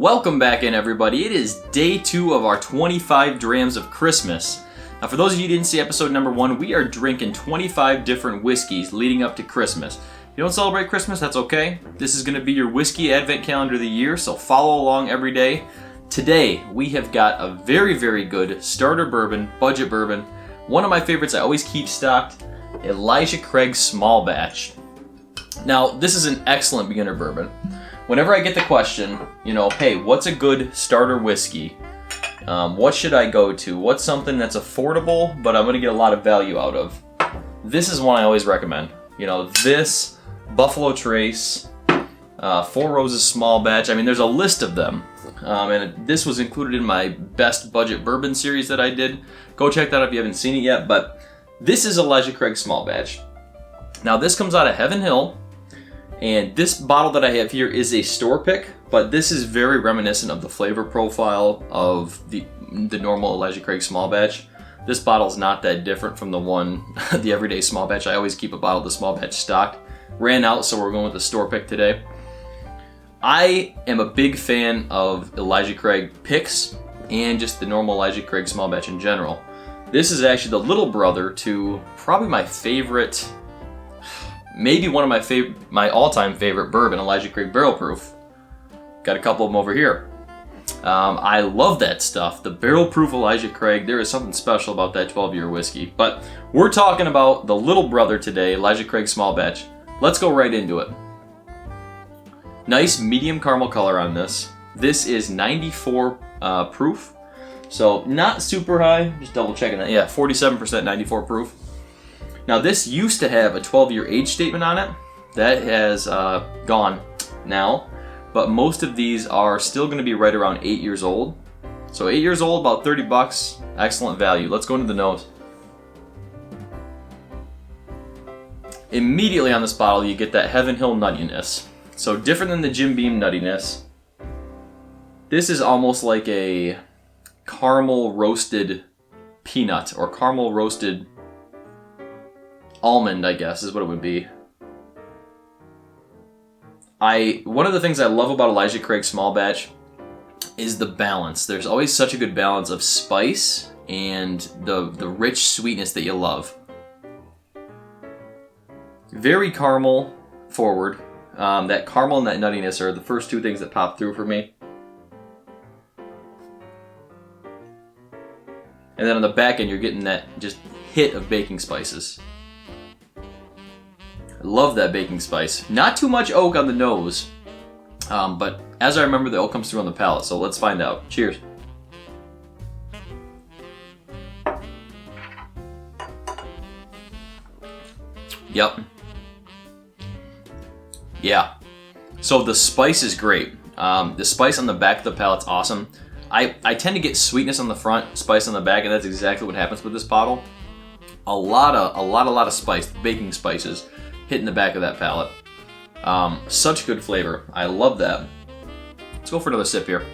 Welcome back in, everybody. It is day 2 of our 25 Drams of Christmas. Now, for those of you who didn't see episode number 1, we are drinking 25 different whiskeys leading up to Christmas. If you don't celebrate Christmas, that's okay. This is going to be your whiskey advent calendar of the year, so follow along every day. Today, we have got a very, very good starter bourbon, budget bourbon. One of my favorites I always keep stocked, Elijah Craig Small Batch. Now, this is an excellent beginner bourbon. Whenever I get the question, hey, what's a good starter whiskey? What should I go to? What's something that's affordable, but I'm going to get a lot of value out of? This is one I always recommend. This, Buffalo Trace, Four Roses Small Batch. I mean, there's a list of them. And this was included in my best budget bourbon series that I did. Go check that out if you haven't seen it yet. But this is Elijah Craig Small Batch. Now, this comes out of Heaven Hill. And this bottle that I have here is a store pick, but this is very reminiscent of the flavor profile of the normal Elijah Craig Small Batch. This bottle is not that different from the everyday Small Batch. I always keep a bottle of the Small Batch stocked. Ran out, so we're going with the store pick today. I am a big fan of Elijah Craig picks and just the normal Elijah Craig Small Batch in general. This is actually the little brother to probably my favorite, maybe one of my all-time favorite bourbon, Elijah Craig Barrel Proof. Got a couple of them over here. I love that stuff. The Barrel Proof Elijah Craig, there is something special about that 12-year whiskey. But we're talking about the little brother today, Elijah Craig Small Batch. Let's go right into it. Nice medium caramel color on this. This is 94 proof. So not super high, just double checking that. Yeah, 47% 94 proof. Now, this used to have a 12-year age statement on it. That has gone now, but most of these are still going to be right around 8 years old. So 8 years old, about $30, excellent value. Let's go into the nose. Immediately on this bottle, you get that Heaven Hill nuttiness. So different than the Jim Beam nuttiness. This is almost like a caramel roasted peanut or caramel roasted almond, I guess, is what it would be. One of the things I love about Elijah Craig Small Batch is the balance. There's always such a good balance of spice and the rich sweetness that you love. Very caramel forward. That caramel and that nuttiness are the first two things that pop through for me. And then on the back end, you're getting that just hit of baking spices. Love that baking spice. Not too much oak on the nose, but as I remember, the oak comes through on the palate, so let's find out. Cheers. Yep. Yeah. So the spice is great. The spice on the back of the palate's awesome. I tend to get sweetness on the front, spice on the back, and that's exactly what happens with this bottle. A lot of spice, baking spices, hitting the back of that palate. Such good flavor. I love that. Let's go for another sip here.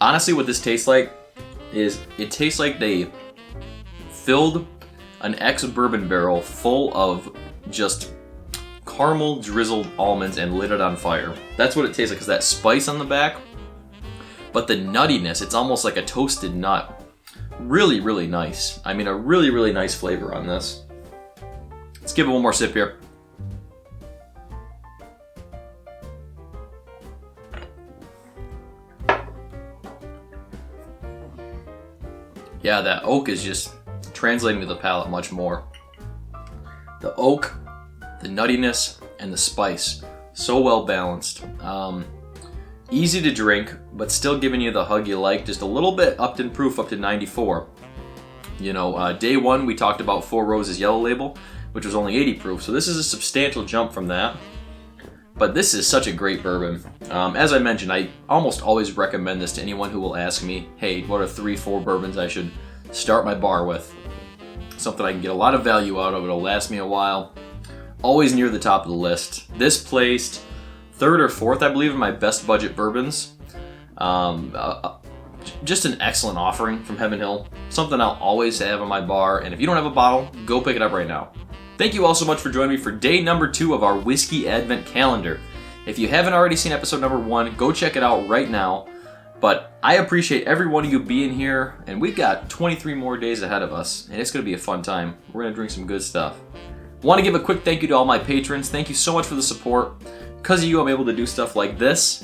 Honestly, what this tastes like is it tastes like they filled an ex-bourbon barrel full of just caramel drizzled almonds and lit it on fire. That's what it tastes like, because that spice on the back. But the nuttiness, it's almost like a toasted nut. Really, really nice. I mean, a really, really nice flavor on this. Let's give it one more sip here. Yeah, that oak is just translating to the palate much more. The oak, the nuttiness, and the spice. So well balanced. Easy to drink, but still giving you the hug you like. Just a little bit upped in proof, up to 94. Day 1 we talked about Four Roses Yellow Label, which was only 80 proof. So this is a substantial jump from that. But this is such a great bourbon. As I mentioned, I almost always recommend this to anyone who will ask me, hey, what are 3-4 bourbons I should start my bar with? Something I can get a lot of value out of. It'll last me a while. Always near the top of the list. This placed 3rd or 4th, I believe, in my best budget bourbons. Just an excellent offering from Heaven Hill. Something I'll always have in my bar, and if you don't have a bottle, go pick it up right now. Thank you all so much for joining me for day number 2 of our Whiskey Advent Calendar. If you haven't already seen episode number 1, go check it out right now. But I appreciate every one of you being here, and we've got 23 more days ahead of us, and it's going to be a fun time. We're going to drink some good stuff. Want to give a quick thank you to all my patrons. Thank you so much for the support. Because of you, I'm able to do stuff like this.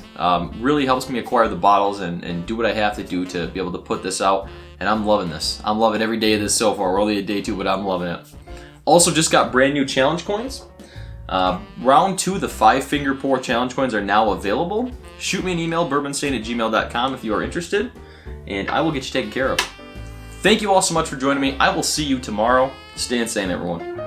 Really helps me acquire the bottles and do what I have to do to be able to put this out. And I'm loving this. I'm loving every day of this so far. We're only at day 2, but I'm loving it. Also, just got brand new challenge coins. Round 2, the 5-finger pour challenge coins are now available. Shoot me an email, bourbinsane@gmail.com if you are interested, and I will get you taken care of. Thank you all so much for joining me. I will see you tomorrow. Stay insane, everyone.